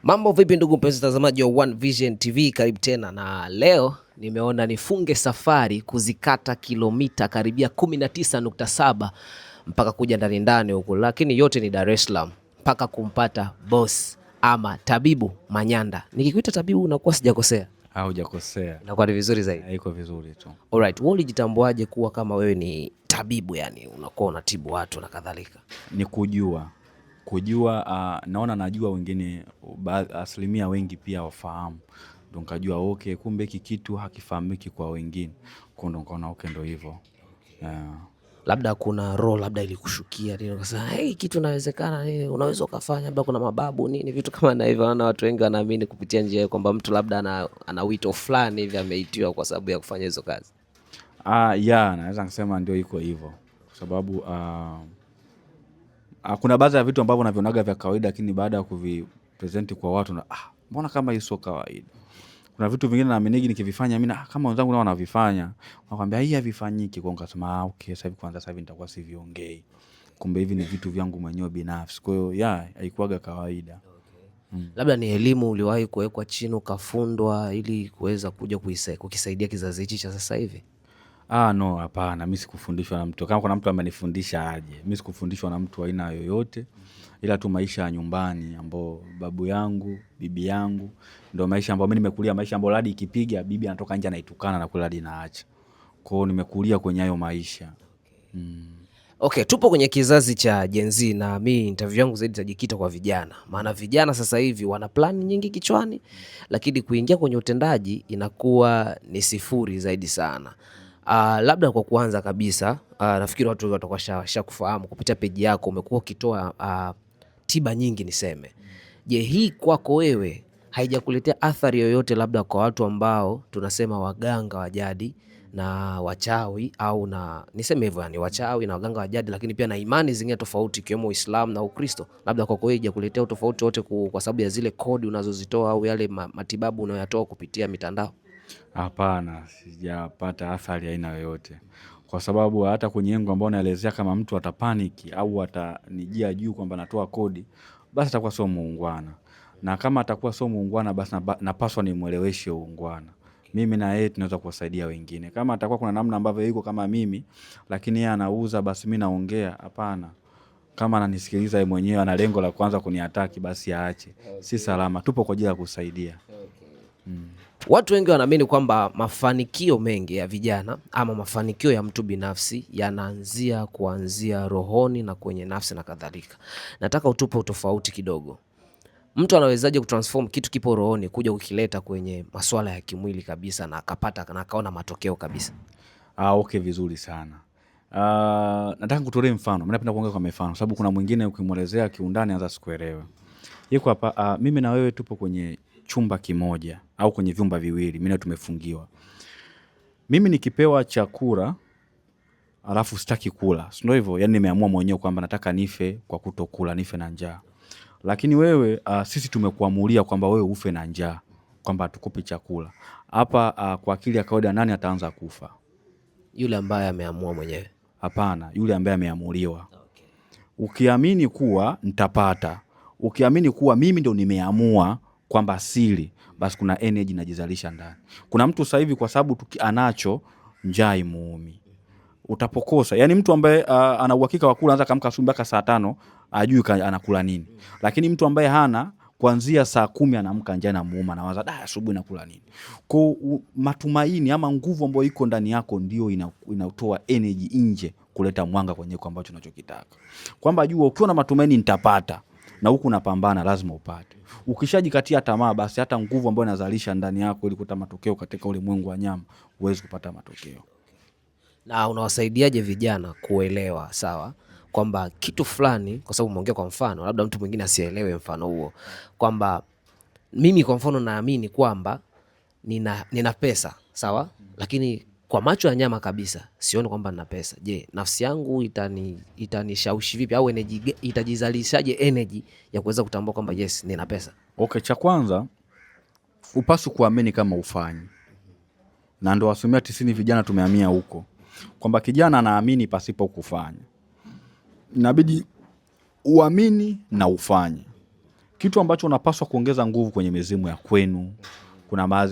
Mambo vipi ndugu mpenzi mtazamaji wa One Vision TV, karibu tena, na leo nimeona nifunge safari kuzikata kilomita karibia 19.7 mpaka kuja ndani huko, lakini yote ni Dar es Salaam mpaka kumpata boss ama Tabibu Manyanda. Nikikuita Tabibu unakuwa sijakosea? Hujakosea. Inakuwa ni vizuri zaidi. Iko vizuri tu. Alright, wewe ulijitambuaje kuwa kama wewe ni tabibu, yani unakuwa unatibu watu na kadhalika? Ni kujua naona najua wengine asilimia wengi pia wafahamu, ndo nikajua okay, kumbe hiki kitu hakifahamiki kwa wengine, kwa ndo nikaona okay, ndo hivyo. Labda kuna roho labda ilikushukia nini ukasema hey, kitu inawezekana nini, unaweza ukafanya, labda kuna mababu nini, vitu kama na hivyo. Naona watu wengi wanaamini kupitia njia kwamba mtu labda ana wito fulani hivi ameitiwa kwa sababu ya kufanya hizo kazi. Naweza kusema ndio iko hivyo, kwa sababu kuna baadhi ya vitu ambavyo navionaga vya kawaida, lakini baada ya kuvipresent kwa watu na mbona kama hii sio kawaida. Kuna vitu vingine naamini nikivifanya mimi kama wenzangu nao wanavifanya, nakwambia hii havifanyiki, kwa nikasema okay, sasa hivi nitakuwa siviongei. Kumbe hivi ni vitu vyangu mwenyewe binafsi. Kwa hiyo haikuaga kawaida. Labda ni elimu uliwahi kuwekwa chini ukafundwa ili kuweza kuja kukisaidia kizazi hichi cha sasa hivi? No, hapana, mimi sikufundishwa na mtu. Kama kuna mtu amenifundisha aje. Mimi sikufundishwa na mtu aina yoyote, ila tu maisha ya nyumbani ambao babu yangu, bibi yangu, ndio maisha ambao mimi nimekulia, maisha ambao hadi ikipiga bibi anatoka nje anaitukana na kula hadi naacha. Kwa hiyo nimekulia kwenye hayo maisha. Okay, tupo kwenye kizazi cha Gen Z na mimi interview yangu zaidi itajikita kwa vijana. Maana vijana sasa hivi wana plan nyingi kichwani, lakini kuingia kwenye utendaji inakuwa ni sifuri zaidi sana. Labda kwa kuanza kabisa, nafikiri watu watakuwa kufahamu kupitia peji yako umekuwa ukitoa tiba nyingi niseme. Je, hii kwako wewe haijakuletea athari yoyote, labda kwa watu ambao tunasema waganga wa jadi na wachawi, au na niseme hivyo, yani wachawi na waganga wa jadi, lakini pia na imani zingine tofauti ikiwemo Uislamu na Ukristo, labda kwako wewe haijakuletea utofauti wote kwa sababu ya zile kodi unazozitoa au yale matibabu unayoyatoa kupitia mitandao? Hapana, sijapata athari aina yoyote, kwa sababu hata kwenye engo ambao naelezea kama mtu atapaniki au atanijia juu kwamba natoa kodi, basi atakuwa sio muungwana. Na kama atakuwa sio muungwana, basi napaswa nimueleweshe uungwana. Mimi na yeye tunaweza kuwasaidia wengine. Kama atakuwa kuna namna ambavyo yuko kama mimi, lakini yeye anauza, basi mimi naongea, hapana. Kama ananisikiliza yeye mwenyewe ana lengo la kwanza kuniataki, basi aache. Si salama, tupo kwa ajili ya kusaidia. Watu wengi wanaamini kwamba mafanikio mengi ya vijana ama mafanikio ya mtu binafsi yanaanzia kuanzia rohoni na kwenye nafsi na kadhalika. Nataka utupe utofauti kidogo. Mtu anawezaje kutransform kitu kipo rohoni kuja kukileta kwenye masuala ya kimwili kabisa na akapata na akaona matokeo kabisa? Okay, vizuri sana. Nataka kutolee mfano. Mimi napenda kuongea kwa mfano sababu kuna mwingine ukimuelezea kiundani anza sikuelewa. Yuko hapa, mimi na wewe tupo kwenye chumba kimoja au kwenye vyumba viwili, mimi na tumefungiwa. Mimi nikipewa chakula alafu sitaki kula, si ndio hivyo? Yani nimeamua mwenyewe kwamba nataka nife kwa kutokula, nife na njaa. Lakini wewe sisi tumekuamulia kwamba wewe ufe na njaa, kwamba tukupe chakula. Hapa kwa akili ya kawaida nani ataanza kufa? Yule ambaye ameamua mwenyewe? Hapana, yule ambaye ameamuliwa. Okay. Ukiamini kuwa nitapata, ukiamini kuwa mimi ndo nimeamua kwamba asili, basi kuna energy inajizalisha ndani. Kuna mtu sasa hivi kwa sababu anacho njaa imuumi, utapokosa. Yani mtu ambaye ana uhakika wa kula anza kamka asubuhi mpaka saa 5 ajui anakula nini. Lakini mtu ambaye hana, kuanzia saa 10 anaamka njaa inamuuma, anawaza asubuhi nakula nini. Kwa matumaini ama nguvu ambayo iko ndani yako ndio inatoa energy nje kuleta mwanga kwenye kwa ambacho unachokitaka. Kwamba jua ukiwa na matumaini nitapata, na huku unapambana lazima upate. Ukishajikatia tamaa, basi hata nguvu ambayo inazalisha ndani yako ili kupata matokeo katika ulimwengu wa nyama huwezi kupata matokeo. Na unawasaidiaje vijana kuelewa sawa kwamba kitu fulani, kwa sababu umeongea kwa mfano, labda mtu mwingine asielewe mfano huo, kwamba mimi kwa mfano naamini kwamba nina pesa sawa, lakini kwa macho ya nyama kabisa sioni kwamba nina pesa. Je, nafsi yangu itanishawishi vipi au energy itajizalishaje energy ya kuweza kutambua kwamba yes nina pesa? Okay, cha kwanza upaswi kuamini kama ufanyi. Na ndio 90% vijana tumehamia huko, kwamba kijana anaamini pasipo kufanya. Inabidi uamini na ufanye. Kitu ambacho unapaswa kuongeza nguvu kwenye mizimu ya kwenu,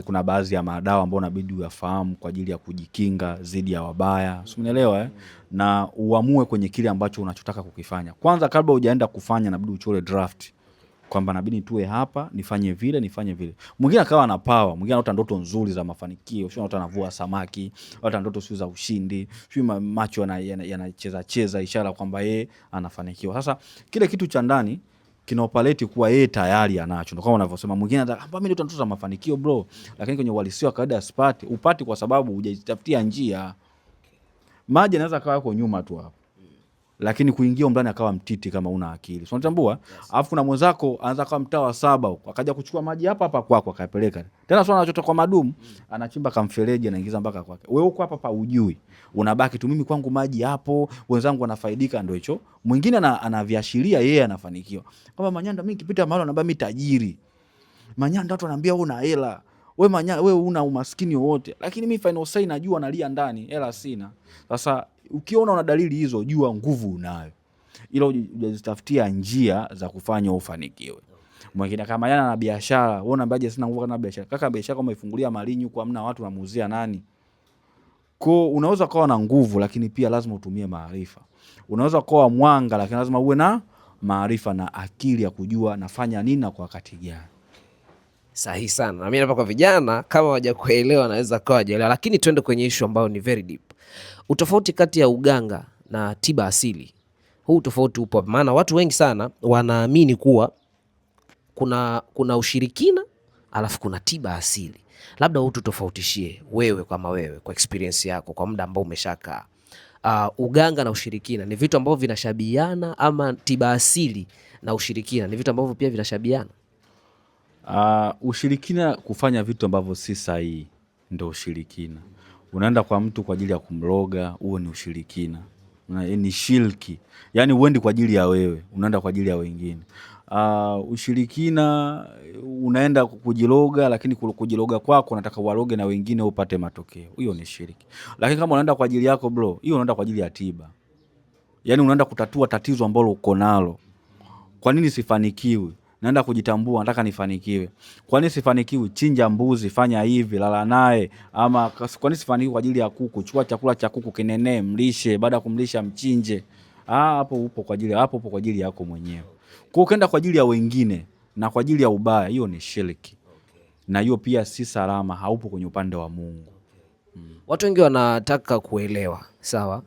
kuna baadhi ya madawa ambayo unabidi uyafahamu kwa ajili ya kujikinga dhidi ya wabaya. Umeelewa Na uamue kwenye kile ambacho unachotaka kukifanya. Kwanza kabla hujaenda kufanya inabidi uchore draft kwamba nabidi tuwe hapa, nifanye vile. Mwingine akawa na power, mwingine anaota ndoto nzuri za mafanikio, sio anaota anavua samaki, anaota ndoto sio za ushindi, sio macho yanacheza ishara kwamba yeye anafanikiwa. Sasa kile kitu cha ndani kina operate kuwa yeye tayari anacho. Ndio kama unavyosema mwingine anataka mimi ndoto za mafanikio bro, lakini kwenye uhalisia wa kawaida upati kwa sababu hujajitafutia njia. Maji anaweza kawa yako nyuma tu hapo, lakini kuingia ndani akawa mtiti kama una akili. So unatambua? Alafu kuna mwenzako anaanza kama mtaa wa 7 huko, akaja kuchukua maji hapa kwako akapeleka. Tena sio anachota kwa madumu, anachimba kamfereji anaingiza mpaka kwake. Wewe uko hapa ujui. Unabaki tu mimi kwangu maji hapo, wenzangu wanafaidika ndio hicho. Mwingine anaviashiria yeye anafanikiwa. Kama Manyanda mimi nikipita mahali anambia mimi tajiri. Manyanda watu wanaambia una hela. Wewe una umaskini wote. Lakini mimi final say najua nalia ndani, hela sina. Sasa ukiona una dalili hizo, jua nguvu unayo. Ila hujazitafutia njia za kufanya ufanikiwe. Mwingine kama yana na biashara, wewe unaambiaje sina nguvu kana biashara? Kaka biashara kama ifungulia Malinyi huko hamna watu wanamuuzia nani? Kwa unaweza kuwa na nguvu lakini pia lazima utumie maarifa. Unaweza kuwa mwanga lakini lazima uwe na maarifa na akili ya kujua nafanya nini na kwa wakati gani. Sahihi sana. Na mimi hapa kwa vijana kama hawajakuelewa naweza kwa hawajaelewa, lakini twende kwenye issue ambayo ni very deep. Utofauti kati ya uganga na tiba asili. Huu tofauti upo, maana watu wengi sana wanaamini kuwa kuna ushirikina alafu kuna tiba asili. Labda ututofautishie wewe kwa experience yako kwa muda ambao umeshakaa. Uganga na ushirikina ni vitu ambavyo vinashabiana ama tiba asili na ushirikina ni vitu ambavyo pia vinashabiana? Ushirikina kufanya vitu ambavyo si sahihi ndio ushirikina. Unaenda kwa mtu kwa ajili ya kumloga, huo ni ushirikina. Ni shirki. Yaani uendi kwa ajili ya wewe, unaenda kwa ajili ya wengine. Ushirikina unaenda kujiloga, lakini kujiloga kwako unataka waroge na wengine upate matokeo. Hiyo ni shirki. Lakini kama unaenda kwa ajili yako bro, hiyo unaenda kwa ajili ya tiba. Yaani unaenda kutatua tatizo ambalo uko nalo. Kwa nini sifanikiwi? Naenda kujitambua, nataka nifanikiwe. Kwa nini sifanikiwi? Chinja mbuzi, fanya hivi, lala naye. Ama kwa nini sifanikiwi? Kwa ajili ya kuku, chukua chakula cha kuku kinene, mlishe, baada ya kumlisha mchinje. Hapo upo kwa ajili yako mwenyewe. Kwa ukaenda kwa ajili ya wengine na kwa ajili ya ubaya, hiyo ni shirki. Na hiyo pia si salama, haupo kwenye upande wa Mungu. Watu wengi wanataka kuelewa, sawa?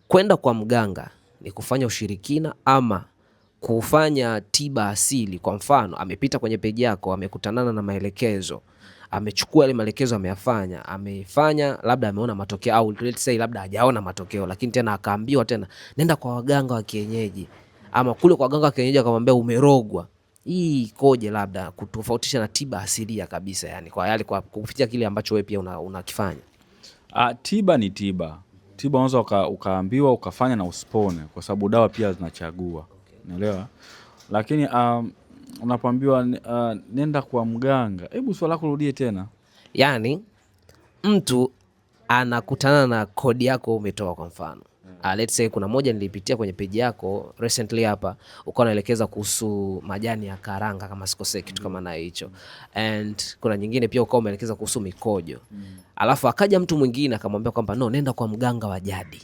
Kwenda kwa mganga ni kufanya ushirikina ama kufanya tiba asili? Kwa mfano, amepita kwenye peji yako, amekutanana na maelekezo, amechukua ile maelekezo amefanya, labda ameona matokeo, au let's say labda hajaona matokeo, lakini tena akaambiwa tena nenda kwa waganga wa kienyeji, ama kule kwa waganga wa kienyeji akamwambia umerogwa. Hii ikoje, labda kutofautisha na tiba asilia kabisa, yani kwa kupitia kile ambacho wewe pia unakifanya? Tiba ni tiba. Tiba unaweza ukaambiwa ukafanya na usipone, kwa sababu dawa pia zinachagua. Unaelewa? Lakini unapoambiwa nenda kwa mganga, hebu swali lako rudie tena. Yaani mtu anakutana na kodi yako umetoa, kwa mfano let's say kuna moja nilipitia kwenye page yako recently hapa, ukawa unaelekeza kuhusu majani ya karanga kama sikosei, kitu kama na hicho, and kuna nyingine pia ukawa umeelekeza kuhusu mikojo. Alafu akaja mtu mwingine akamwambia kwamba no, nenda kwa mganga wa jadi.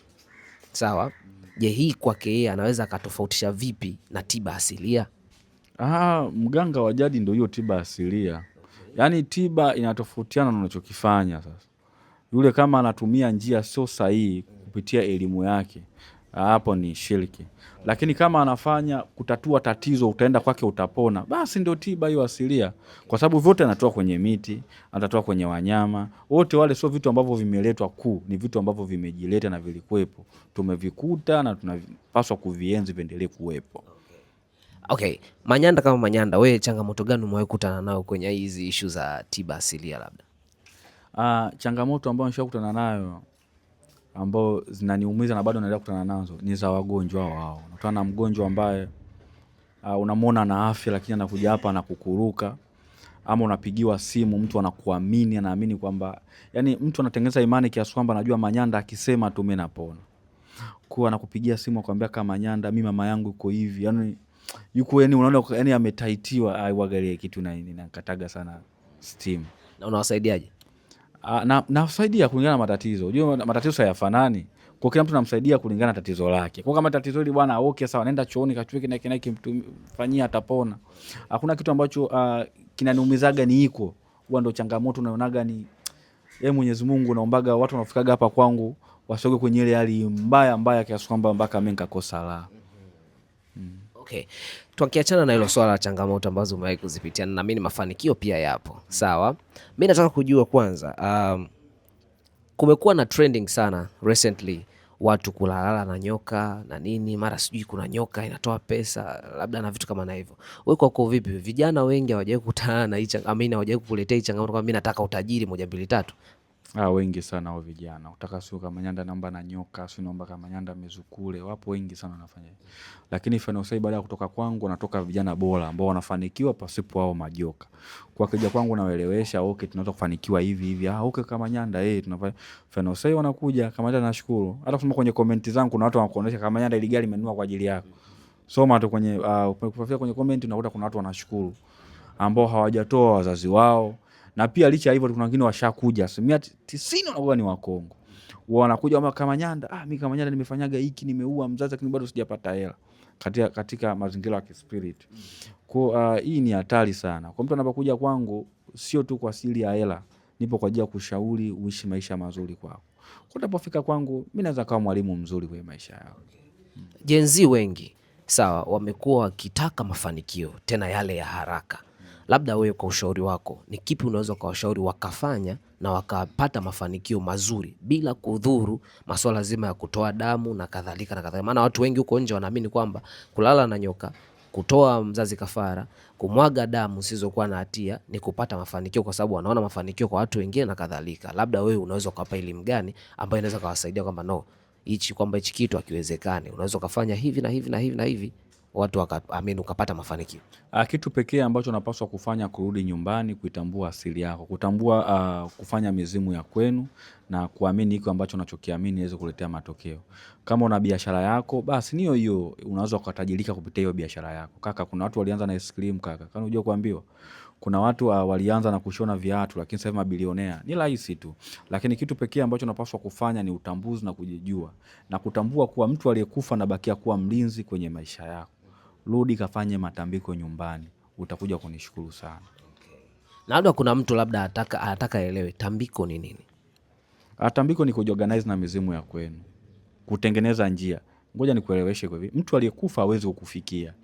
Sawa? Je, hii kwake yeye anaweza akatofautisha vipi na tiba asilia? Mganga wa jadi ndio hiyo tiba asilia. Yaani tiba inatofautiana na unachokifanya sasa. Yule kama anatumia njia sio sahihi kupitia elimu yake, hapo ni shirki. Lakini kama anafanya kutatua tatizo, utaenda kwake utapona, basi ndio tiba hiyo asilia. Kwa sababu vyote anatoa kwenye miti, anatoa kwenye wanyama. Wote wale sio vitu ambavyo vimeletwa ni vitu ambavyo vimejileta na vilikuwepo. Tumevikuta na tunapaswa kuvienzi viendelee kuwepo. Okay, Manyanda kama Manyanda, wewe changamoto gani umewahi kukutana nayo kwenye hizi issue za tiba asilia labda? Changamoto ambayo nishakutana nayo ambao zinaniumiza na bado naendelea kukutana nazo ni za wagonjwa wao. Unakutana na mgonjwa ambaye unamwona na afya lakini anakuja hapa na kukuruka, ama unapigiwa simu mtu anakuamini, anaamini kwamba yani mtu anatengeneza imani kiasi kwamba anajua Manyanda akisema tu mimi napona. Kwa anakupigia simu akwambia kama Manyanda mimi mama yangu iko hivi. Yani yuko yani unaona yani ametaitiwa, aiwagalie kitu na nakataga sana steam. Na unawasaidiaje? Na nasaidia kulingana na matatizo. Unajua matatizo hayafanani. Kwa kila mtu namsaidia kulingana na tatizo lake. Kwa kama tatizo hili bwana, okay sawa, nenda chooni kachukue kina kina kimfanyia atapona. Hakuna kitu ambacho kinaniumizaga ni iko. Huwa ndo changamoto naonaga ni Mwenyezi Mungu, naombaga watu wanafikaga hapa kwangu wasoge kwenye ile hali mbaya kiasi kwamba mpaka mimi nikakosa la. Okay. Tukiachana na hilo swala la changamoto ambazo umewahi kuzipitia, na naamini mafanikio pia yapo. Sawa. Mimi nataka kujua kwanza, kumekuwa na trending sana recently watu kulalala na nyoka na nini, mara sijui kuna nyoka inatoa pesa labda na vitu kama na hivyo. Wewe kwako vipi? Vijana wengi hawajawahi kukutana na hicho, hawajawahi kukuletea hicho changamoto kwamba mimi nataka utajiri 1 2 3? Wengi sana hao vijana. Utaka sio kama Nyanda namba na nyoka, sio naomba kama Nyanda mezukule. Wapo wengi sana wanafanya hivyo. Lakini Fenosai baada ya kutoka kwangu wanatoka vijana bora ambao wanafanikiwa pasipo hao majoka. Kwa kija kwangu nawaelewesha, okay tunaweza kufanikiwa hivi hivi. Okay kama Nyanda tunafanya. Fenosai wanakuja kama Nyanda, nashukuru. Hata kusema kwenye comment zangu kuna watu wanakuonesha kama Nyanda ile gari imenunua kwa ajili yako. Soma tu kwenye kwenye comment unakuta kuna watu wanashukuru ambao hawajatoa wazazi wao. Na pia licha hivyo kuna wengine washakuja 90% wanakuwa ni Wakongo. Wanakuja kama Nyanda, mimi kama Nyanda nimefanyaga hiki, nimeua mzazi lakini bado sijapata hela. Katika mazingira ya kispirit. Kwa hii ni hatari sana. Kwa mtu anapokuja kwangu sio tu kwa asili ya hela, nipo kwa ajili ya kushauri uishi maisha mazuri kwako. Kwa unapofika kwangu mimi naweza kuwa mwalimu mzuri kwa maisha yako. Gen Z wengi sawa wamekuwa wakitaka mafanikio tena yale ya haraka. Labda wewe kwa ushauri wako ni kipi unaweza kuwashauri wakafanya na wakapata mafanikio mazuri bila kudhuru masuala zima ya kutoa damu na kadhalika na kadhalika? Maana watu wengi huko nje wanaamini kwamba kulala na nyoka, kutoa mzazi kafara, kumwaga damu zisizokuwa na hatia ni kupata mafanikio, kwa sababu wanaona mafanikio kwa watu wengine na kadhalika. Labda wewe unaweza kuwapa elimu gani ambayo inaweza kuwasaidia kwamba kwamba hichi kitu hakiwezekani, unaweza kufanya hivi na hivi na hivi na hivi, watu wakaamini ukapata mafanikio? Kitu pekee ambacho unapaswa kufanya kurudi nyumbani, kuitambua asili yako, kutambua kufanya mizimu ya kwenu na kuamini hiko ambacho unachokiamini iweze kuletea matokeo. Kama una biashara yako, basi niyo hiyo unaweza kutajirika kupitia hiyo biashara yako. Kaka, kuna watu walianza na ice cream kaka. Kana unajua kuambiwa kuna watu walianza na kushona viatu lakini sasa mabilionea. Ni rahisi tu. Lakini kitu pekee ambacho unapaswa kufanya ni utambuzi na kujijua na kutambua kuwa mtu aliyekufa anabakia kuwa mlinzi kwenye maisha yako. Rudi kafanye matambiko nyumbani, utakuja kunishukuru sana. Na labda kuna mtu labda ataka aelewe tambiko ni nini? Tambiko ni kujiorganize na mizimu ya kwenu, kutengeneza njia. Ngoja nikueleweshe kwa hivi, mtu aliyekufa hawezi kukufikia.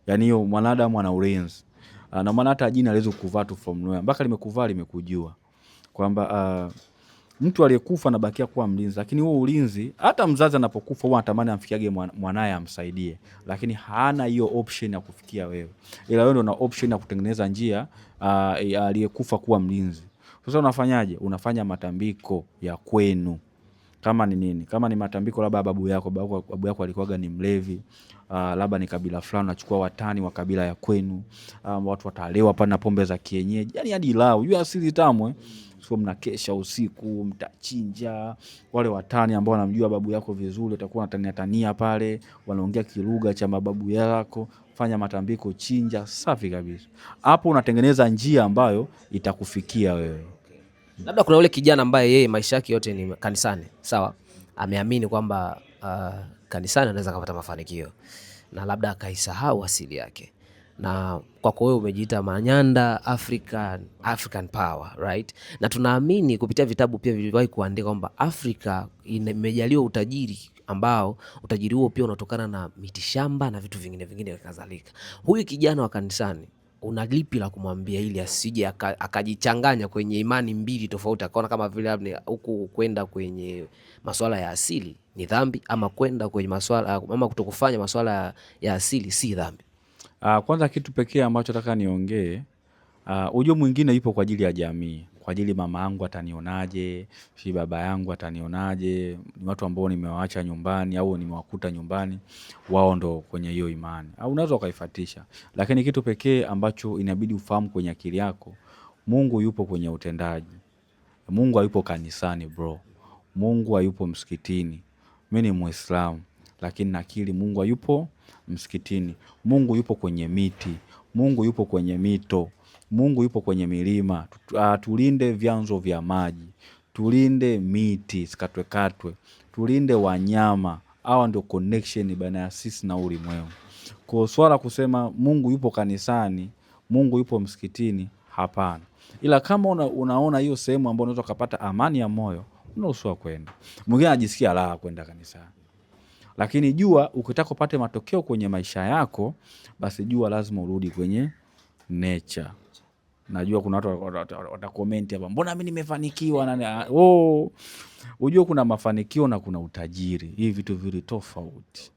Yaani hiyo mwanadamu ana ulinzi. Na maana hata jina hawezi kukuvaa tu from nowhere, mpaka limekuvaa limekujua kwamba mtu aliyekufa anabakia kuwa mlinzi, lakini huo ulinzi hata mzazi anapokufa huwa anatamani amfikiage mwanae amsaidie, lakini hana hiyo option ya kufikia wewe. Ila wewe ndio una option ya kutengeneza njia aliyekufa kuwa mlinzi. Sasa unafanyaje? Unafanya matambiko ya kwenu. Kama ni nini? Kama ni matambiko labda babu yako alikuwaga ni mlevi, labda ni kabila fulani, unachukua watani wa kabila ya kwenu, watu watalewa hapa na pombe za kienyeji. Yaani hadi lao, unajua asili tamu So mnakesha usiku, mtachinja wale watani ambao wanamjua babu yako vizuri, utakuwa unatania tania pale, wanaongea kilugha cha mababu yako, fanya matambiko, chinja, safi kabisa. Hapo unatengeneza njia ambayo itakufikia wewe. Labda kuna ule kijana ambaye yeye maisha yake yote ni kanisani, sawa? Ameamini kwamba kanisani anaweza kupata mafanikio na labda akaisahau asili yake. Na kwako wewe umejiita Manyanda African Power, right? Na tunaamini kupitia vitabu pia viliwahi kuandika kwamba Afrika imejaliwa utajiri ambao utajiri huo pia unatokana na mitishamba na vitu vingine kadhalika. Huyu kijana wa kanisani una lipi la kumwambia ili asije akajichanganya kwenye imani mbili tofauti, akaona kama vile huku kwenda kwenye masuala ya asili ni dhambi, ama kwenda kwenye masuala ama kutokufanya masuala ya asili si dhambi? Kwanza kitu pekee ambacho nataka niongee, ujue mwingine yupo kwa ajili ya jamii, kwa ajili mama yangu atanionaje, si baba yangu atanionaje, ni watu ambao nimewaacha nyumbani au nimewakuta nyumbani, wao ndo kwenye hiyo imani. Au unaweza ukaifuatisha. Lakini kitu pekee ambacho inabidi ufahamu kwenye akili yako, Mungu yupo kwenye utendaji. Mungu hayupo kanisani bro. Mungu hayupo msikitini. Mimi ni Muislamu. lakini nakiri Mungu hayupo msikitini. Mungu yupo kwenye miti, Mungu yupo kwenye mito, Mungu yupo kwenye milima. Tulinde vyanzo vya maji, tulinde miti sikatwekatwe, tulinde wanyama. Hawa ndio connection baina ya sisi na ulimwengu. Kwa swala kusema Mungu yupo kanisani, Mungu yupo msikitini, hapana. Ila kama unaona hiyo sehemu ambayo unaweza kupata amani ya moyo, unaruhusiwa kwenda. Mwingine anajisikia raha kwenda kanisani. Lakini jua ukitaka upate matokeo kwenye maisha yako, basi jua lazima urudi kwenye nature. Najua kuna watu watakomenti hapa, mbona mimi nimefanikiwa ujue kuna mafanikio na kuna utajiri. Hii vitu vili tofauti.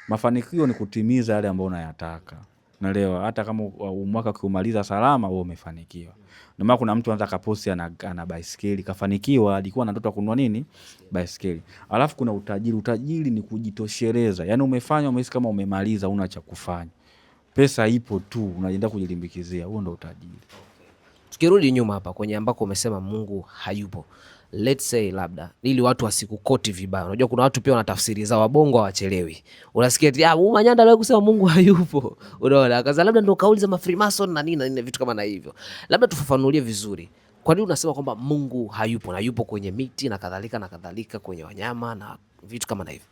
Mafanikio ni kutimiza yale ambayo unayataka. Naelewa, hata kama mwaka kumaliza salama wewe umefanikiwa. Ndio maana kuna mtu anataka posti ana baisikeli kafanikiwa, alikuwa na ndoto kununua nini? Baisikeli. Alafu kuna utajiri. Utajiri ni kujitosheleza. Yaani umehisi kama umemaliza, una cha kufanya. Pesa ipo tu, unaenda kujilimbikizia. Huo ndio utajiri. Tukirudi nyuma hapa kwenye ambako umesema Mungu hayupo. Let's say labda ili watu wasikukoti vibaya. Unajua kuna watu pia wana tafsiri za wabongo hawachelewi. Unasikia eti Manyanda leo kusema Mungu hayupo. Unaona? Kaza labda ndio kauli za Freemason na nini vitu kama na hivyo. Labda tufafanulie vizuri. Kwa nini unasema kwamba Mungu hayupo na yupo kwenye miti na kadhalika kwenye wanyama na vitu kama na hivyo?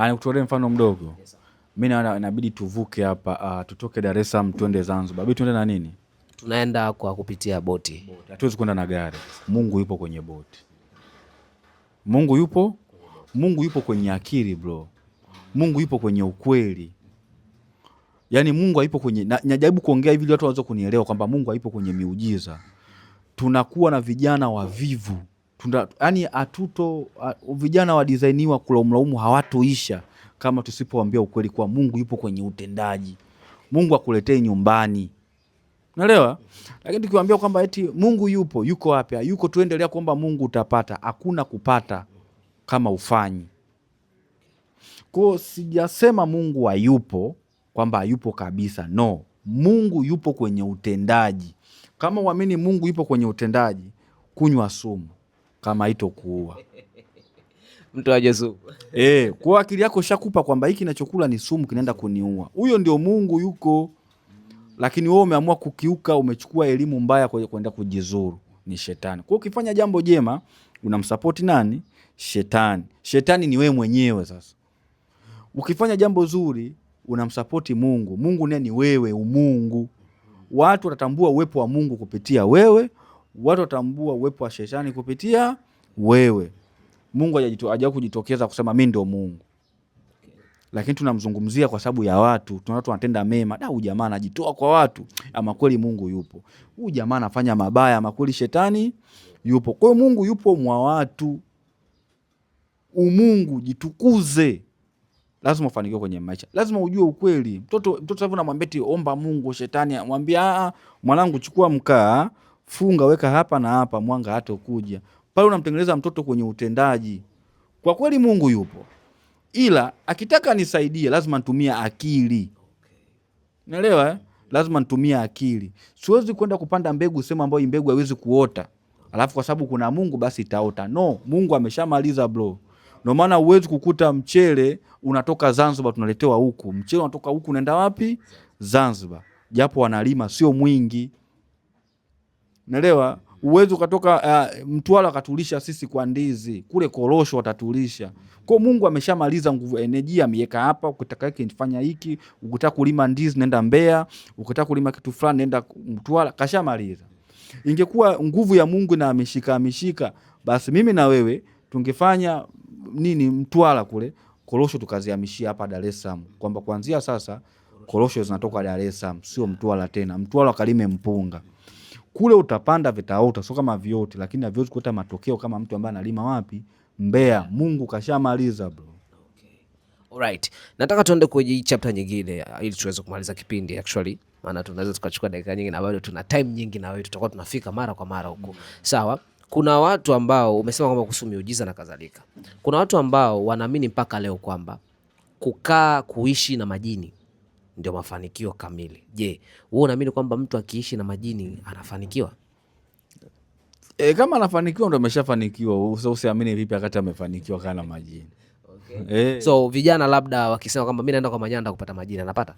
Nikutolee mfano mdogo. Yes, mimi inabidi tuvuke hapa, tutoke Dar es Salaam twende Zanzibar. Bidi twende na nini? Tunaenda kwa kupitia boti. Hatuwezi kwenda na gari. Mungu yupo kwenye boti. Mungu yupo kwenye akili bro. Mungu yupo kwenye ukweli. Yaani Mungu hayupo kwenye najaribu kuongea hivi watu waanze kunielewa kwamba Mungu hayupo kwenye miujiza. Tunakuwa na vijana wavivu. Yaani vijana wa designiwa kulaumu hawatoisha kama tusipowaambia ukweli kwa Mungu yupo kwenye utendaji. Mungu akuletee nyumbani. Unaelewa? Lakini tukiwaambia kwamba eti Mungu yuko wapi? Yuko tuendelea kuomba Mungu utapata. Hakuna kupata kama ufanyi. Kwa sijasema Mungu hayupo kwamba hayupo kabisa. No. Mungu yupo kwenye utendaji. Kama uamini Mungu yupo kwenye utendaji, kunywa sumu kama haitokuua. Mtu aje sumu. Kwa akili yako shakupa kwamba hiki ninachokula ni sumu kinaenda kuniua. Huyo ndio Mungu yuko. Lakini wewe umeamua kukiuka, umechukua elimu mbaya kwenda kujizuru, ni shetani. Kwa ukifanya jambo jema, unamsupport nani? Shetani. Shetani ni wewe mwenyewe sasa. Ukifanya jambo zuri, unamsupport Mungu. Mungu ni wewe, umungu. Watu watatambua uwepo wa Mungu kupitia wewe, watu watatambua uwepo wa shetani kupitia wewe. Mungu hajaja kujitokeza kusema mimi ndio Mungu. Lakini tunamzungumzia kwa sababu ya watu, watu wanatenda mema. Huyu jamaa anajitoa kwa watu, ama kweli Mungu yupo. Huyu jamaa anafanya mabaya, ama kweli shetani yupo. Kwa hiyo Mungu yupo mwa watu. Umungu jitukuze. Lazima ufanikiwe kwenye maisha. Lazima ujue ukweli. Mtoto sasa unamwambia eti omba Mungu, shetani amwambia mwanangu chukua mkaa, funga weka hapa na hapa, mwanga hata kuja. Pale unamtengeneza mtoto kwenye utendaji. Kwa kweli Mungu yupo. Ila akitaka nisaidie lazima nitumie akili. Unaelewa? Lazima nitumie akili. Siwezi kwenda kupanda mbegu sema ambayo mbegu haiwezi kuota. Alafu kwa sababu kuna Mungu basi itaota. No, Mungu ameshamaliza bro. Ndio maana huwezi kukuta mchele unatoka Zanzibar tunaletewa huku. Mchele unatoka huku unaenda wapi? Zanzibar. Japo wanalima sio mwingi. Unaelewa? Uwezo ukatoka Mtwara akatulisha sisi kwa ndizi. Kule korosho watatulisha. Kwa Mungu ameshamaliza nguvu, energy ameweka hapa. Ukitaka hiki nifanya hiki, ukitaka kulima ndizi nenda Mbeya, ukitaka kulima kitu fulani nenda Mtwara, kashamaliza. Ingekuwa nguvu ya Mungu na ameshika, basi mimi na wewe tungefanya nini Mtwara kule, korosho tukazihamishia hapa Dar es Salaam. Kwamba kuanzia sasa korosho zinatoka Dar es Salaam, sio Mtwara tena. Mtwara kalime mpunga. Kule utapanda vitaota, sio kama vyote, lakini haviwezi kuleta matokeo kama mtu ambaye analima wapi? Mbeya. Mungu kashamaliza bro. Okay. Alright. Nataka tuende kwenye chapter nyingine ili tuweze kumaliza kipindi actually. Maana tunaweza tukachukua dakika nyingi na bado tuna time nyingi na wewe tutakuwa tunafika mara kwa mara huko. Sawa? Kuna watu ambao umesema kwamba kuhusu miujiza na kadhalika. Kuna watu ambao wanaamini mpaka leo kwamba kuishi na majini ndio mafanikio kamili. Je, wewe unaamini kwamba mtu akiishi na majini anafanikiwa? Kama anafanikiwa ndio ameshafanikiwa. Usiamini vipi wakati amefanikiwa kana majini. So vijana labda wakisema kwamba mimi naenda kwa Manyanda kupata majini, anapata?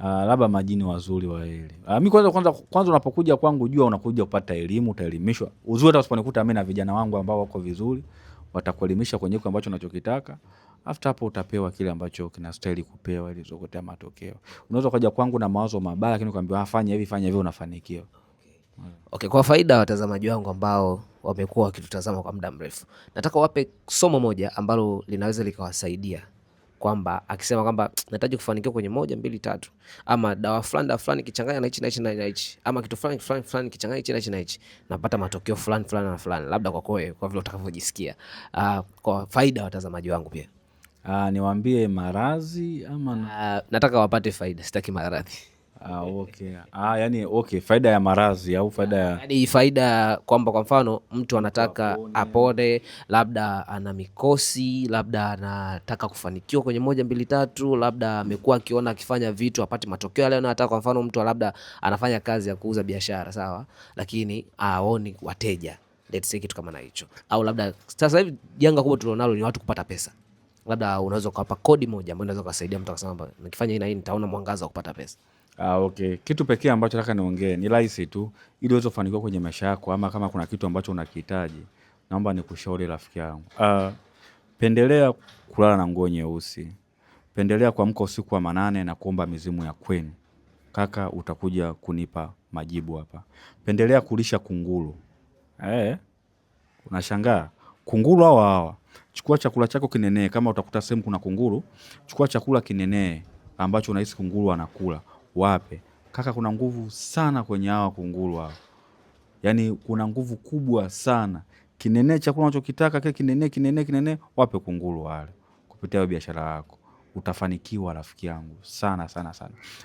Labda majini wazuri wa hili. Mimi kwanza unapokuja kwangu jua unakuja kupata elimu, utaelimishwa. Uzuri hata usiponikuta mimi na vijana wangu ambao wako vizuri, watakuelimisha kwenye kile ambacho unachokitaka. After hapo utapewa kile ambacho kinastahili kupewa ili uzokotea matokeo. Unaweza kuja kwangu na mawazo mabaya lakini ukaambiwa fanya hivi fanya hivi, unafanikiwa. Okay, kwa faida ya watazamaji wangu ambao wamekuwa wakitutazama kwa muda mrefu, nataka wape somo moja ambalo linaweza likawasaidia, kwamba akisema kwamba nahitaji kufanikiwa kwenye 1 2 3, ama dawa fulani kichanganya na hichi na hichi na hichi, ama kitu fulani kichanganya hichi na hichi, napata matokeo fulani na fulani, labda kwa kwa vile utakavyojisikia. Kwa faida ya watazamaji wangu pia. Niwaambie maradhi ama nataka wapate faida, sitaki maradhi. Okay. Okay, faida ya maradhi au faida ya faida kwamba kwa mfano mtu anataka apone, labda ana mikosi, labda anataka kufanikiwa kwenye 1 2 3, labda amekuwa akiona akifanya vitu apate matokeo yale anataka. Kwa mfano mtu labda anafanya kazi ya kuuza biashara, sawa, lakini aoni wateja, let's say kitu kama na hicho. Au labda sasa hivi janga kubwa tulionalo ni watu kupata pesa, labda unaweza kuwapa kodi moja ambayo inaweza kusaidia mtu akasema nikifanya hii na hii nitaona mwangaza wa kupata pesa. Okay. Kitu pekee ambacho nataka niongee ni rahisi tu, ili uweze kufanikiwa kwenye maisha yako, ama kama kuna kitu ambacho unakihitaji, naomba nikushauri rafiki yangu. Pendelea kulala na nguo nyeusi. Pendelea kuamka usiku wa manane na kuomba mizimu ya kwenu. Kaka, utakuja kunipa majibu hapa. Pendelea kulisha kunguru. Unashangaa kunguru hawa. Chukua chakula chako kinenee. Kama utakuta sehemu kuna kunguru, chukua chakula kinenee ambacho unahisi kunguru anakula. Wape. Kaka, kuna nguvu sana kwenye hawa kunguru hawa. Yaani kuna nguvu kubwa sana. Kinenee chakula unachokitaka, kile kinenee, wape kunguru wale. Kupitia biashara yako utafanikiwa rafiki yangu sana.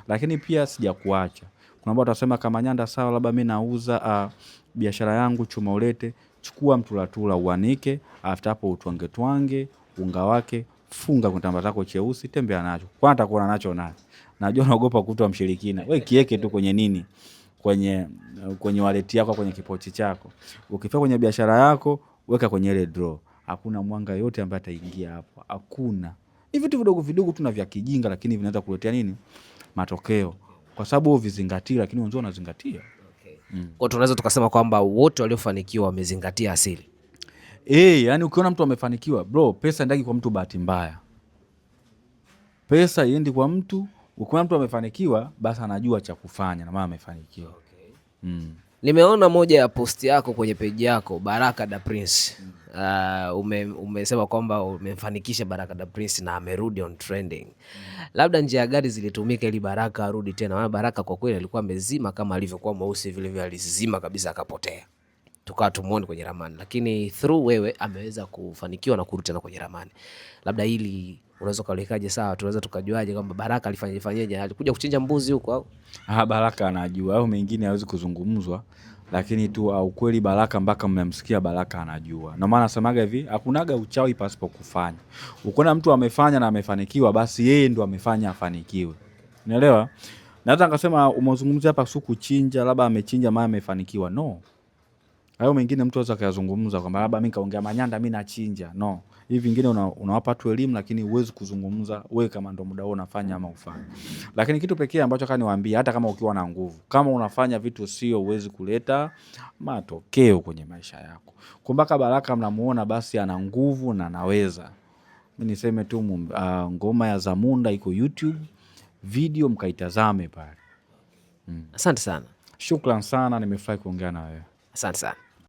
Lakini pia sijakuacha. Kuna ambao watasema kama Nyanda sawa, labda mimi nauza biashara yangu chuma ulete, chukua mtulatula uanike, after hapo utwange unga wake, funga kwa kitambaa chako cheusi, tembea nacho. Kwani atakuwa nacho nani? Najua naogopa kutwa mshirikina. Wewe kiweke tu kwenye nini? Kwenye wallet yako, kwenye kipochi chako. Ukifika kwenye biashara yako, weka kwenye ile draw. Hakuna mwanga yote ambaye ataingia hapo. Hakuna. Ni vitu vidogo tu na vya kijinga, lakini vinaweza kuletea nini? Matokeo. Kwa sababu uvizingatia, lakini unzo unazingatia. Kwa tunaweza tukasema kwamba wote waliofanikiwa wamezingatia asili. Yani ukiona mtu amefanikiwa, bro, pesa ndaki kwa mtu bahati mbaya. Pesa iendi kwa mtu. Ukiona mtu amefanikiwa, basi anajua cha kufanya na maana amefanikiwa. Nimeona moja ya posti yako kwenye page yako, Baraka da Prince. Umesema kwamba umefanikisha Baraka da Prince na amerudi on trending. Labda njia gani zilitumika ili Baraka arudi tena? Maana Baraka kwa kweli alikuwa amezima kama alivyokuwa Mweusi, vile vile alizima kabisa akapotea. Tukawa tumuone kwenye ramani, lakini through wewe ameweza kufanikiwa na kurudi tena kwenye ramani. Labda hili unaweza kulikaje sawa? Tunaweza tukajuaje kwamba Baraka alifanyaje? Alikuja kuchinja mbuzi huko au? Baraka anajua, au mengine hawezi kuzungumzwa, lakini tu ukweli Baraka mpaka mmemsikia Baraka anajua. Na maana nasemaga hivi, hakunaga uchawi pasipo kufanya. Ukiona mtu amefanya na amefanikiwa, basi yeye ndo amefanya afanikiwe. Unaelewa? Na hata akasema umezungumzia hapa suku chinja, labda amechinja maana amefanikiwa. No. Hayo mengine mtu anaweza kuyazungumza kwamba labda mimi kaongea Manyanda mimi nachinja. No. Hivi vingine unawapa tu elimu, lakini huwezi kuzungumza wewe kama ndo muda wao unafanya ama ufanye. Lakini kitu pekee ambacho kaniwaambia, hata kama ukiwa na nguvu, kama unafanya vitu sio, huwezi kuleta matokeo kwenye maisha yako. Kumbaka Baraka mnamuona basi ana nguvu na anaweza. Mimi niseme tu ngoma ya Zamunda iko YouTube, video mkaitazame pale. Asante sana. Shukrani sana, nimefurahi kuongea na wewe. Asante sana.